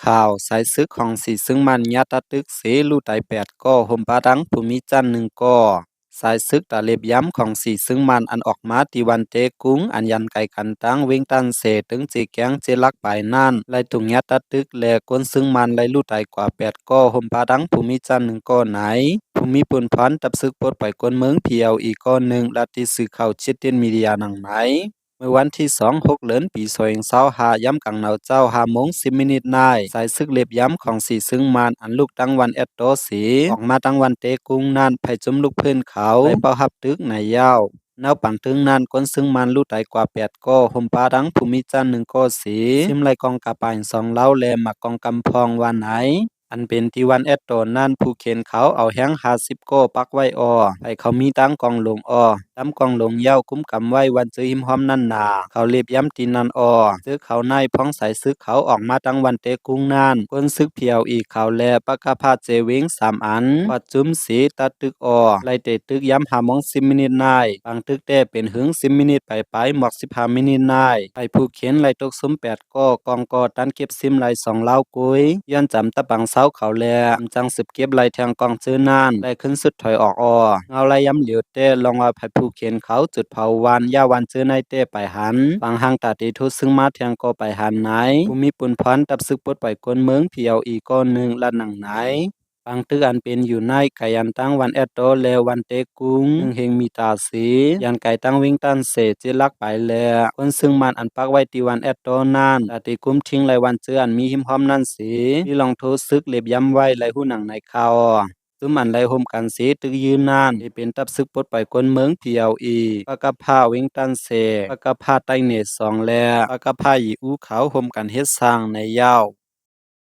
ข่าวสายซึกของสีซึ่งมันยาตาตึกเสลูไต8ก็ห่มปาดังภูมิจันทร์1ก็สายซึกตะเล็บย้ำของสีซึ่งมันอันออกมาตีวันเตกุ้งอันยันไก่กันตั้งเวงตันเสถึงจีแกงเจลักไปนั่นไลตุงยาตาตึกแลกวนซึ่งมันไลลูไตกว่า8ก็ห่มปาดังภูมิจันทร์1ก็ไหนภูมิปุนพันตับซึกปดไปกวนเมืองเพียวอีกก้อนหนึ่งลาติสื่อข่าวเช็ดเตียนมีเดียหนังไหน เมื่อวันที่2 6 เดือนปี2025ย้ำกังหนาวเจ้า5 โมง 10 นาทีนายสายซึกเล็บย้ำของสีซึ่งมันอันลูกตั้งวันแอดโตสีออกมาตั้งวันเตกุ้งนั่นไผจุมลูกเพื่อนเขาไปเป่าหับตึกในยาวแนวปังถึงนั้นก้นซึ่งมันลูกไตกว่า8ก็ห่มปาดังภูมิจันทร์1ก็สีซิมไลกองกะปาย2เล้าแลหมักกองกำพองวันไหน อันเป็นที่วันแอดโตนั่นผู้เข็นเขาเอาแห้ง50โก้ปักไว้ออไปเขามีตั้งกองลงออตั้มกองลงเย้าคุ้มกำไว้วันซื้อหิมหอมนั่นนาเขาเรียบย้ำตีนันออซื้อเขาในพ้องใส่ซึกเขาออกมาตั้งวันเตกุ้งนั่นก้นซึกเพียวอีกเขาแลปากกาพาเจวิง3 อันวัดจุ้มสีตัดตึกออไล่เตะตึกย้ำ5 โมง 10 นาทีนายบางตึกแต่เป็นหึง10 นาทีไปหมอก15 นาทีนายไปผู้เข็นไล่ตกซุ้ม8ก็กองกอตันเก็บซิมไล่2เล้ากุยย้อนจำตะบังเสาเขาแลจังสืบเก็บไล่แทงกองซื้อนานได้ขึ้นสุดถอยออกเงาไล่ย้ำเหลียวเต้ลองเอาไผ่ผู้เข็นเขาจุดเผาวันย่าวันซื้อในเต้ไปหันบางหางตาตีทุซึ่งมาแทงก็ไปหันไหนผู้มีปุ่นพันตับซึกปดไปกวนเมืองเพียวอีกก้อนหนึ่งละหนังไหนบางตึกอันเป็นอยู่ในไก่ยันตั้งวันแอดโตเลวันเตกุ้งเฮงมีตาสียันไก่ตั้งวิ่งตันเสเจลักไปแลคนซึ่งมันอันปักไว้ตีวันแอดโตนั่นตาตีกุ้มทิ้งไลวันเจืออันมีหิมพร้อมนั่นสีที่ลองโทซึกเล็บย้ำไว้ไลหูหนังในข่าวซึมอันไลโฮมกันสีตึกยืนนานที่เป็นตับซึกปดไปกวนเมืองเพียวอีปากกาผ้าวิ่งตันเสปากกาผ้าใต้เนต2แลปากกาผ้าหยีอู้เขาโฮมกันเฮ็ดสร้างในยาว